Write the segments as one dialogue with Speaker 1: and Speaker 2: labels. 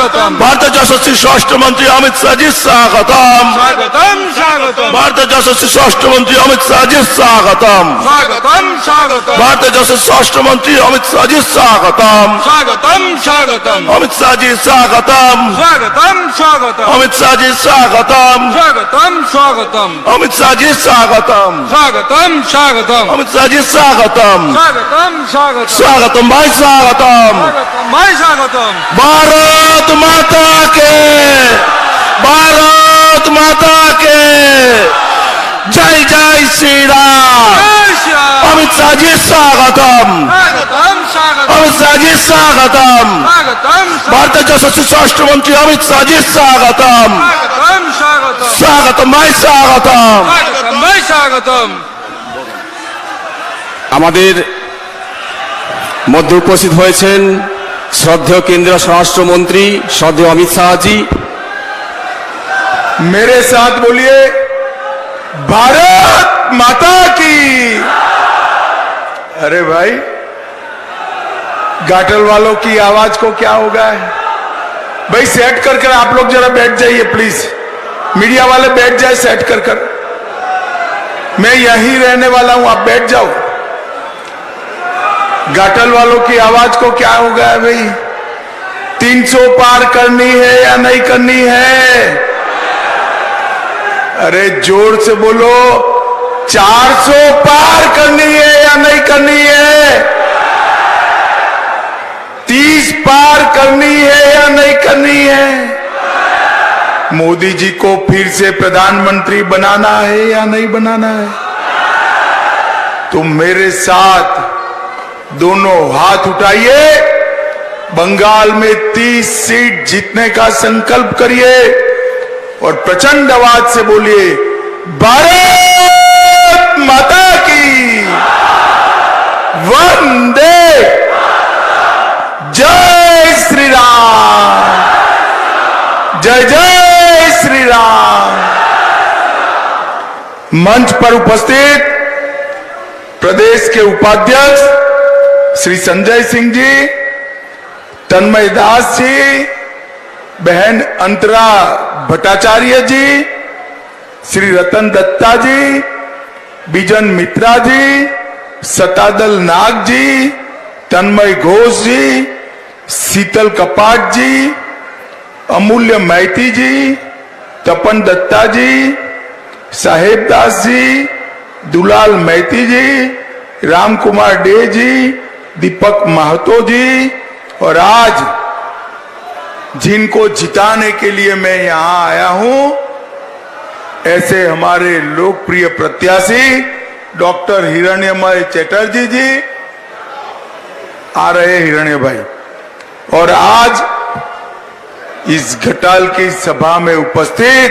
Speaker 1: स्वागतम
Speaker 2: भारतीय यशस्वी स्वास्थ्य मंत्री अमित शाह जी स्वागतम
Speaker 1: स्वागतम स्वागतम
Speaker 2: भारतीय यशस्वी स्वास्थ्य मंत्री अमित शाह जी स्वागतम
Speaker 1: स्वागतम स्वागतम
Speaker 2: भारतीय यशस्वी स्वास्थ्य मंत्री अमित शाह जी स्वागतम
Speaker 1: स्वागतम स्वागतम
Speaker 2: अमित शाह जी स्वागतम
Speaker 1: स्वागतम स्वागतम
Speaker 2: अमित शाह जी स्वागतम
Speaker 1: स्वागतम स्वागतम
Speaker 2: अमित शाह जी स्वागतम
Speaker 1: स्वागतम स्वागतम
Speaker 2: अमित शाह जी स्वागतम
Speaker 1: स्वागतम स्वागतम
Speaker 2: स्वागतम भाई स्वागतम
Speaker 1: भाई स्वागतम
Speaker 2: भारत माता के भारत माता के जय जय श्री राम अमित शाह जी स्वागतम
Speaker 1: स्वागतम स्वागतम
Speaker 2: अमित शाह जी स्वागतम
Speaker 1: स्वागतम
Speaker 2: भारतीय यशस्वी स्वास्थ्य मंत्री अमित शाह जी स्वागतम
Speaker 1: स्वागतम स्वागतम
Speaker 2: स्वागतम भाई स्वागतम
Speaker 1: स्वागतम भाई स्वागतम
Speaker 3: আমাদের মধ্যে উপস্থিত হয়েছেন শ্রদ্ধেয় কেন্দ্রীয় স্বরাষ্ট্রমন্ত্রী শ্রদ্ধেয় অমিত শাহজি।
Speaker 4: मेरे साथ बोलिए भारत माता की। अरे भाई गाटल वालों की आवाज को क्या हो गया है भाई? सेट कर कर आप लोग जरा बैठ जाइए प्लीज, मीडिया वाले बैठ जाए सेट कर कर। मैं यहीं रहने वाला हूं, आप बैठ जाओ। गाटल वालों की आवाज को क्या हो गया है भाई? 300 पार करनी है या नहीं करनी है? अरे जोर से बोलो, 400 पार करनी है या नहीं करनी है? 30 पार करनी है या नहीं करनी है? मोदी जी को फिर से प्रधानमंत्री बनाना है या नहीं बनाना है? तो मेरे साथ दोनों हाथ उठाइए, बंगाल में 30 सीट जीतने का संकल्प करिए और प्रचंड आवाज से बोलिए भारत माता की वंदे, जय श्री राम, जय जय श्री राम। मंच पर उपस्थित प्रदेश के उपाध्यक्ष श्री संजय सिंह जी, तन्मय दास जी, बहन अंतरा भट्टाचार्य जी, श्री रतन दत्ता जी, बिजन मित्रा जी, सतादल नाग जी, तन्मय घोष जी, शीतल कपाट जी, अमूल्य मैती जी, तपन दत्ता जी, साहेब दास जी, दुलाल मैती जी, राम कुमार डे जी, दीपक महतो जी, और आज जिनको जिताने के लिए मैं यहां आया हूं, ऐसे हमारे लोकप्रिय प्रत्याशी डॉक्टर हिरण्यमय चटर्जी जी आ रहे। हिरण्य भाई, और आज इस घटाल की सभा में उपस्थित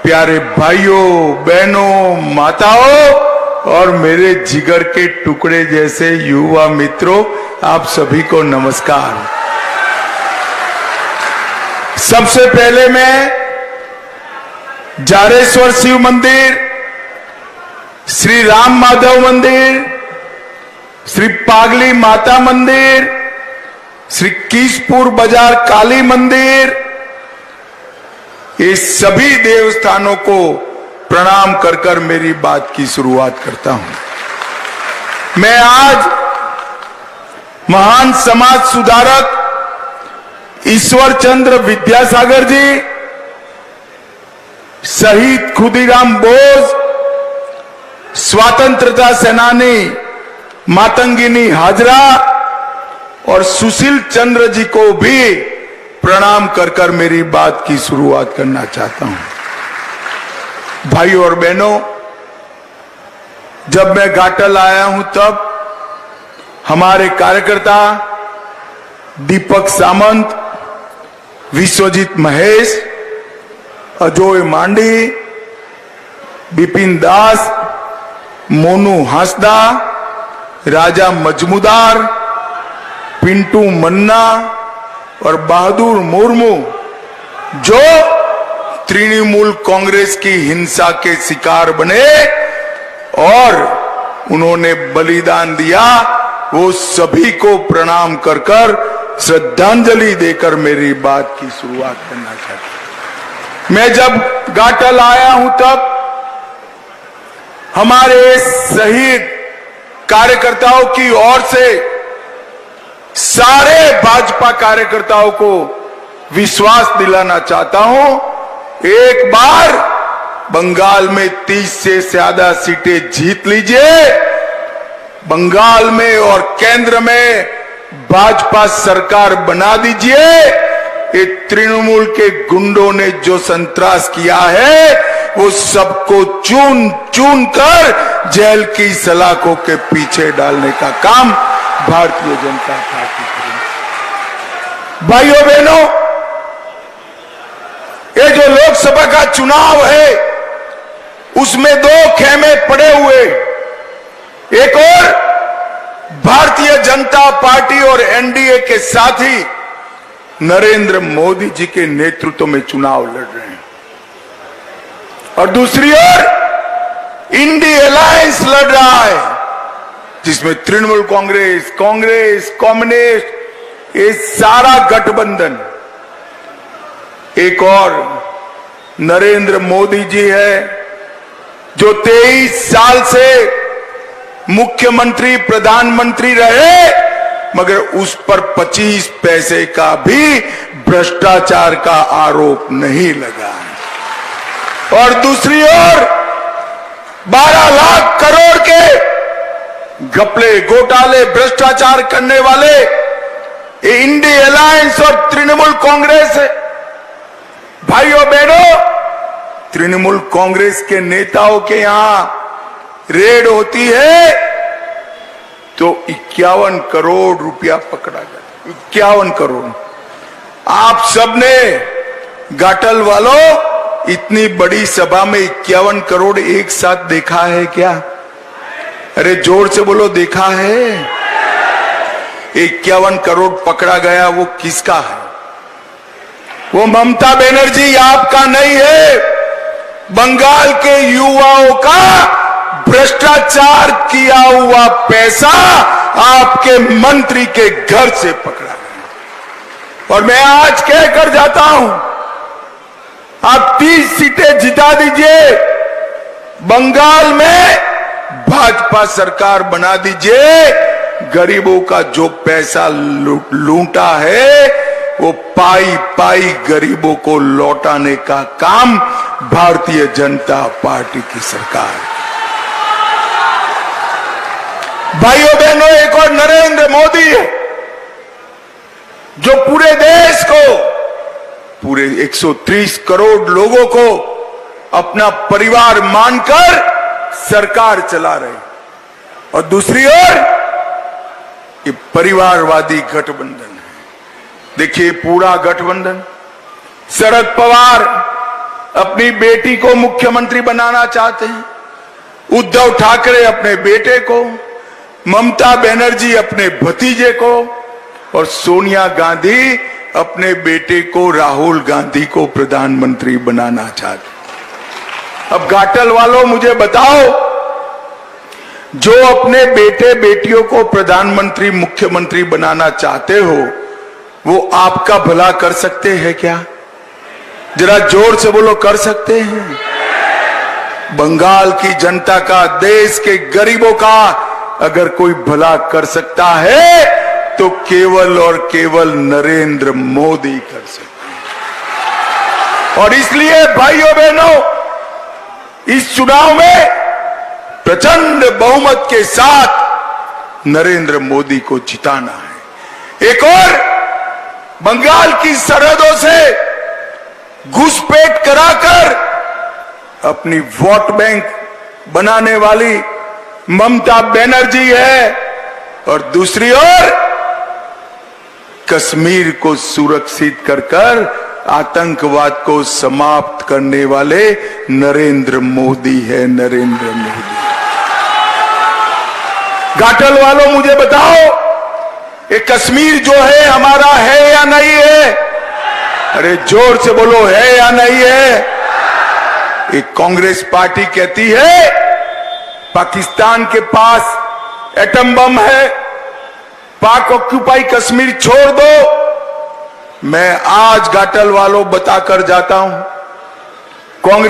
Speaker 4: प्यारे भाइयों, बहनों, माताओं और मेरे जिगर के टुकड़े जैसे युवा मित्रों, आप सभी को नमस्कार। सबसे पहले मैं जारेश्वर शिव मंदिर, श्री राम माधव मंदिर, श्री पागली माता मंदिर, श्री कीसपुर बाजार काली मंदिर, ये सभी देवस्थानों को प्रणाम कर कर मेरी बात की शुरुआत करता हूं। मैं आज महान समाज सुधारक ईश्वर चंद्र विद्यासागर जी, शहीद खुदीराम बोस, स्वतंत्रता सेनानी मातंगिनी हाजरा और सुशील चंद्र जी को भी प्रणाम कर कर मेरी बात की शुरुआत करना चाहता हूं। भाइयों और बहनों, जब मैं घाटल आया हूं तब हमारे कार्यकर्ता दीपक सामंत, विश्वजीत महेश, अजोय मांडी, बिपिन दास, मोनू हांसदा, राजा मजमुदार, पिंटू मन्ना और बहादुर मुर्मू, जो तृणमूल कांग्रेस की हिंसा के शिकार बने और उन्होंने बलिदान दिया, वो सभी को प्रणाम कर कर श्रद्धांजलि देकर मेरी बात की शुरुआत करना चाहता हूं। मैं जब घाटल आया हूं तब हमारे शहीद कार्यकर्ताओं की ओर से सारे भाजपा कार्यकर्ताओं को विश्वास दिलाना चाहता हूं, एक बार बंगाल में 30 से ज्यादा सीटें जीत लीजिए, बंगाल में और केंद्र में भाजपा सरकार बना दीजिए। ये तृणमूल के गुंडों ने जो संतरास किया है वो सबको चून चून कर जेल की सलाखों के पीछे डालने का काम भारतीय जनता पार्टी करेगी। भाइयों बहनों, ये जो लोकसभा का चुनाव है उसमें दो खेमे पड़े हुए, एक और भारतीय जनता पार्टी और एनडीए के साथी नरेंद्र मोदी जी के नेतृत्व में चुनाव लड़ रहे हैं, और दूसरी ओर इंडी अलायंस लड़ रहा है जिसमें तृणमूल कांग्रेस, कम्युनिस्ट, ये सारा गठबंधन, एक और नरेंद्र मोदी जी है जो 23 साल से मुख्यमंत्री प्रधानमंत्री रहे मगर उस पर 25 पैसे का भी भ्रष्टाचार का आरोप नहीं लगा, और दूसरी ओर 12 लाख करोड़ के घपले, घोटाले, भ्रष्टाचार करने वाले ये इंडी अलायंस और तृणमूल कांग्रेस है। भाइयों बहनों, तृणमूल कांग्रेस के नेताओं के यहां रेड होती है तो 51 करोड़ रुपया पकड़ा जाता, 51 करोड़। आप सबने घाटल वालों इतनी बड़ी सभा में 51 करोड़ एक साथ देखा है क्या? अरे जोर से बोलो, देखा है? 51 करोड़ पकड़ा गया, वो किसका है? वो ममता बनर्जी आपका नहीं है, बंगाल के युवाओं का भ्रष्टाचार किया हुआ पैसा आपके मंत्री के घर से पकड़ा गया। और मैं आज कहकर जाता हूं, आप 30 सीटें जिता दीजिए, बंगाल में भाजपा सरकार बना दीजिए, गरीबों का जो पैसा लूटा है वो पाई पाई गरीबों को लौटाने का काम भारतीय जनता पार्टी की सरकार। भाइयों बहनों, एक और नरेंद्र मोदी है जो पूरे देश को, पूरे 130 करोड़ लोगों को अपना परिवार मानकर सरकार चला रहे, और दूसरी ओर ये परिवारवादी गठबंधन है। देखिए पूरा गठबंधन, शरद पवार अपनी बेटी को मुख्यमंत्री बनाना चाहते हैं, उद्धव ठाकरे अपने बेटे को, ममता बनर्जी अपने भतीजे को, और सोनिया गांधी अपने बेटे को, राहुल गांधी को प्रधानमंत्री बनाना चाहते। अब घाटल वालों मुझे बताओ, जो अपने बेटे बेटियों को प्रधानमंत्री मुख्यमंत्री बनाना चाहते हो वो आपका भला कर सकते हैं क्या? जरा जोर से बोलो, कर सकते हैं? बंगाल की जनता का, देश के गरीबों का अगर कोई भला कर सकता है तो केवल और केवल नरेंद्र मोदी कर सकते हैं। और इसलिए भाइयों बहनों, इस चुनाव में प्रचंड बहुमत के साथ नरेंद्र मोदी को जिताना है। एक और बंगाल की सरहदों से घुसपैठ कराकर अपनी वोट बैंक बनाने वाली ममता बनर्जी है, और दूसरी ओर कश्मीर को सुरक्षित कर आतंकवाद को समाप्त करने वाले नरेंद्र मोदी है, नरेंद्र मोदी। घाटल वालों मुझे बताओ, ये कश्मीर जो है हमारा है या नहीं है? अरे जोर से बोलो, है या नहीं है? एक कांग्रेस पार्टी कहती है पाकिस्तान के पास एटम बम है, पाक ऑक्यूपाई कश्मीर छोड़ दो। मैं आज घाटल वालों बताकर जाता हूं, कांग्रेस